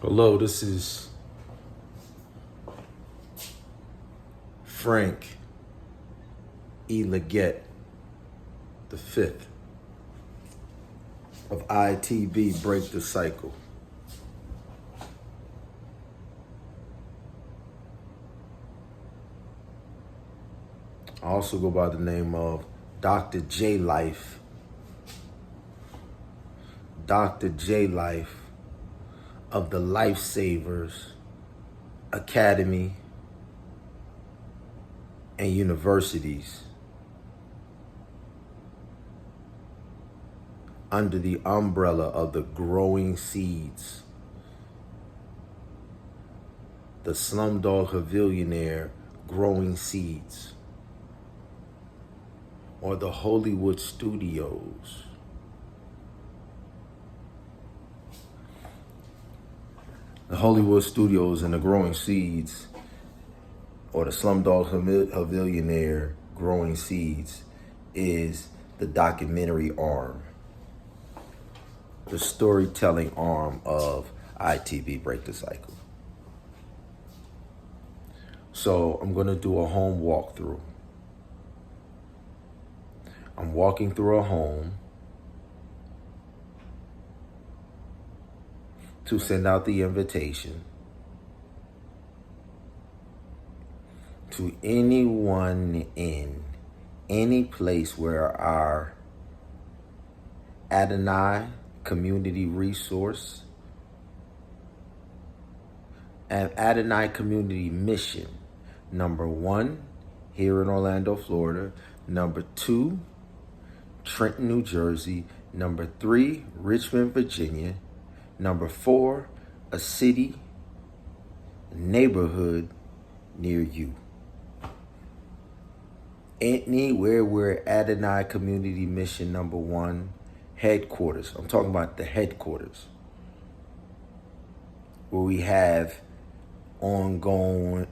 Hello, this is Frank E. Leggett, the fifth of I.T.B. Break the Cycle. I also go by the name of Dr. J Life. Dr. J Life of the Lifesavers Academy and Universities under the umbrella of the Growing Seeds, the Slumdog Havillionaire Growing Seeds, or the Hollywood Studios. The Hollywood Studios and the Growing Seeds, or the Slumdog Havillionaire Growing Seeds, is the documentary arm, the storytelling arm of I.T.B. Break the Cycle. So I'm gonna do a home walkthrough. I'm walking through a home to send out the invitation to anyone in any place where our Adonai Community Resource and Adonai Community Mission, number 1, here in Orlando, Florida, number 2, Trenton, New Jersey, number 3, Richmond, Virginia, number 4, a city, neighborhood near you. Anywhere we're Adonai Community Mission number 1 headquarters. I'm talking about the headquarters, where we have ongoing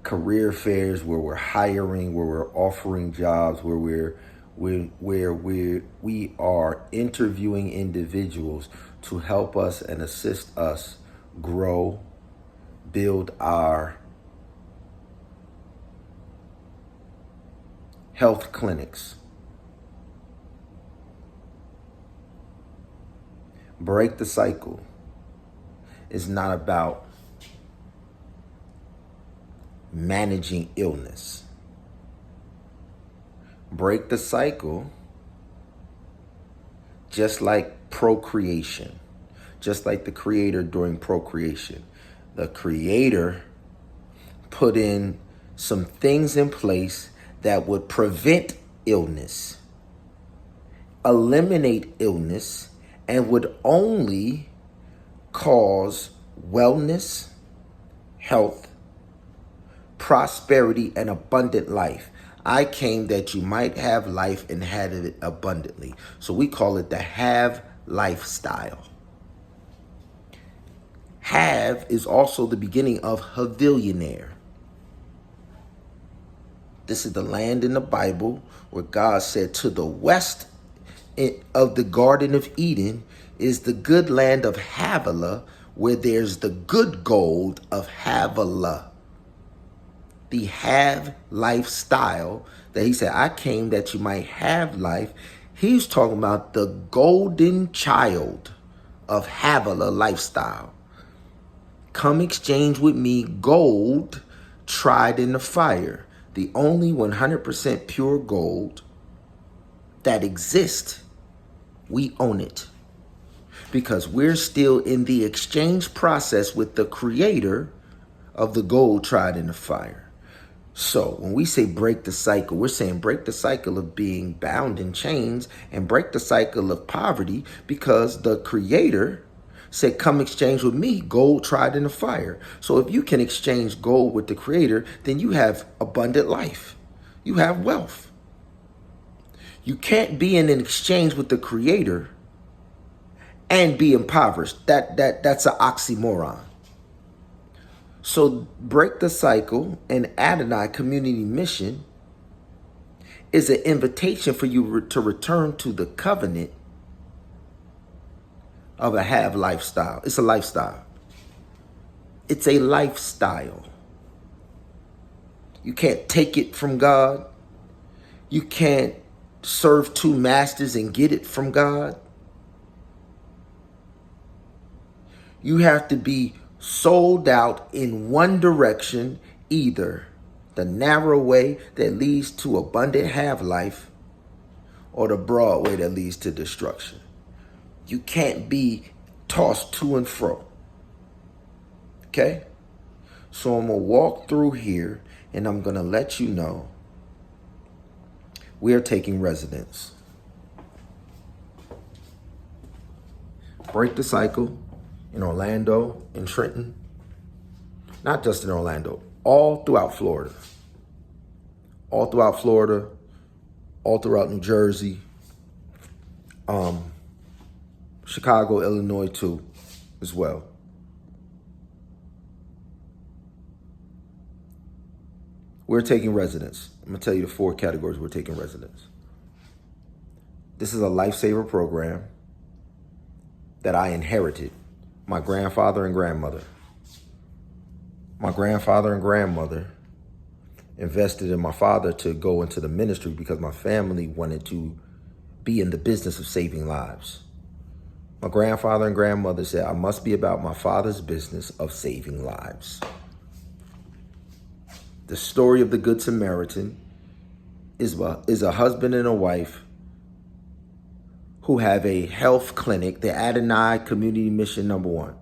career fairs, where we're hiring, where we're offering jobs, where we are interviewing individuals to help us and assist us grow, build our health clinics. Break the Cycle is not about managing illness. Break the cycle, just like procreation, just like the creator during procreation. The creator put in some things in place that would prevent illness, eliminate illness, and would only cause wellness, health, prosperity, and abundant life. I came that you might have life and had it abundantly. So we call it the have lifestyle. Have is also the beginning of Havillionaire. This is the land in the Bible where God said, to the west of the Garden of Eden is the good land of Havilah, where there's the good gold of Havilah. The have lifestyle that he said, I came that you might have life. He's talking about the golden child of Havilah lifestyle. Come exchange with me gold tried in the fire. The only 100% pure gold that exists. We own it because we're still in the exchange process with the creator of the gold tried in the fire. So when we say break the cycle, we're saying break the cycle of being bound in chains and break the cycle of poverty, because the creator said, come exchange with me gold tried in the fire. So if you can exchange gold with the creator, then you have abundant life. You have wealth. You can't be in an exchange with the creator and be impoverished. That's an oxymoron. So break the cycle and Adonai Community Mission is an invitation for you to return to the covenant of a have lifestyle. It's a lifestyle. It's a lifestyle. You can't take it from God. You can't serve two masters and get it from God. You have to be sold out in one direction, either the narrow way that leads to abundant have life or the broad way that leads to destruction. You can't be tossed to and fro. Okay? So I'm going to walk through here and I'm going to let you know we are taking residence. Break the cycle in Orlando, in Trenton. Not just in Orlando, all throughout Florida. All throughout Florida, all throughout New Jersey, Chicago, Illinois too, as well. We're taking residence. I'm going to tell you the 4 categories we're taking residence. This is a lifesaver program that I inherited. My grandfather and grandmother. My grandfather and grandmother invested in my father to go into the ministry because my family wanted to be in the business of saving lives. My grandfather and grandmother said, I must be about my father's business of saving lives. The story of the Good Samaritan is a husband and a wife who have a health clinic, the Adonai Community Mission #1.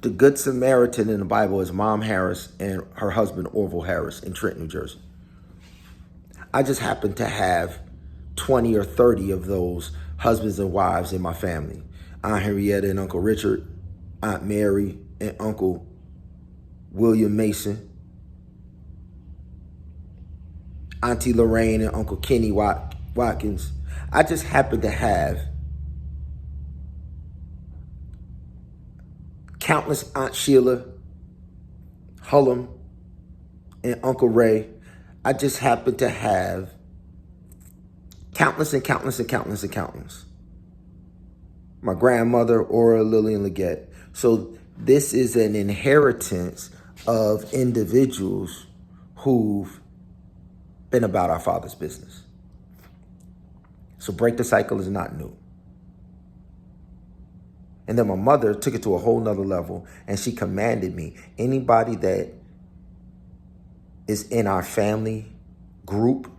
The Good Samaritan in the Bible is Mom Harris and her husband, Orville Harris, in Trenton, New Jersey. I just happen to have 20 or 30 of those husbands and wives in my family. Aunt Henrietta and Uncle Richard, Aunt Mary and Uncle William Mason, Auntie Lorraine and Uncle Kenny Watkins. I just happen to have countless Aunt Sheila, Hullum, and Uncle Ray. I just happen to have countless and countless and countless and countless. My grandmother, Aura Lillian Leggett. So this is an inheritance of individuals who've been about our Father's business. So break the cycle is not new. And then my mother took it to a whole nother level and she commanded me, anybody that is in our family group,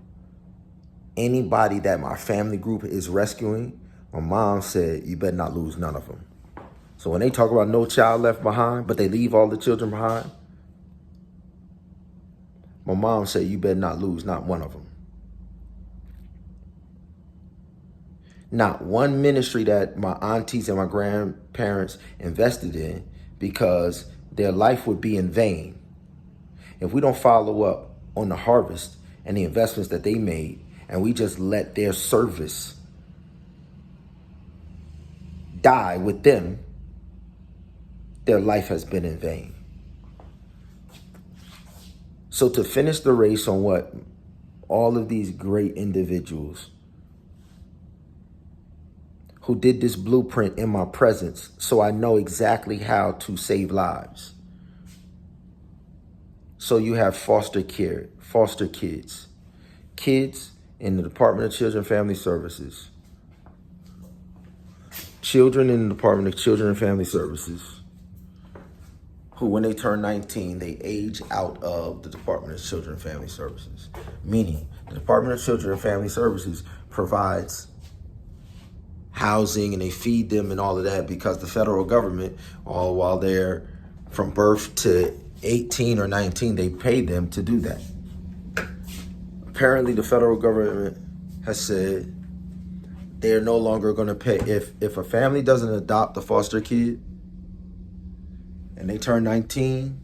anybody that my family group is rescuing, my mom said, you better not lose none of them. So when they talk about no child left behind, but they leave all the children behind, my mom said, you better not lose not one of them. Not one ministry that my aunties and my grandparents invested in, because their life would be in vain if we don't follow up on the harvest and the investments that they made, and we just let their service die with them. Their life has been in vain. So to finish the race on what all of these great individuals who did this blueprint in my presence, so I know exactly how to save lives. So you have foster care, foster kids, kids in the Department of Children and Family Services, children in the Department of Children and Family Services, who when they turn 19, they age out of the Department of Children and Family Services. Meaning the Department of Children and Family Services provides housing and they feed them and all of that, because the federal government, all while they're from birth to 18 or 19, they pay them to do that. Apparently the federal government has said they're no longer going to pay. If a family doesn't adopt a foster kid and they turn 19,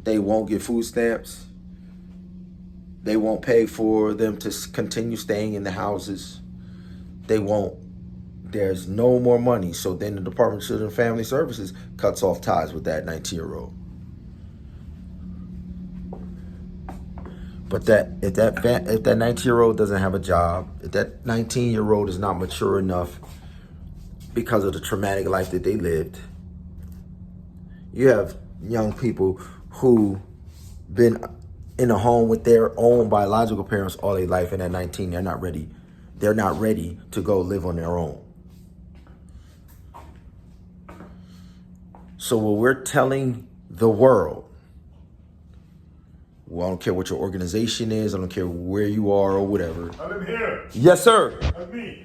they won't get food stamps. They won't pay for them to continue staying in the houses. They won't. There's no more money. So then the Department of Children and Family Services cuts off ties with that 19-year-old. But if that 19-year-old doesn't have a job, if that 19-year-old is not mature enough because of the traumatic life that they lived. You have young people who been in a home with their own biological parents all their life, and at 19, they're not ready. They're not ready to go live on their own. So what we're telling the world, well, I don't care what your organization is, I don't care where you are or whatever. I'm here. Yes, sir. That's me.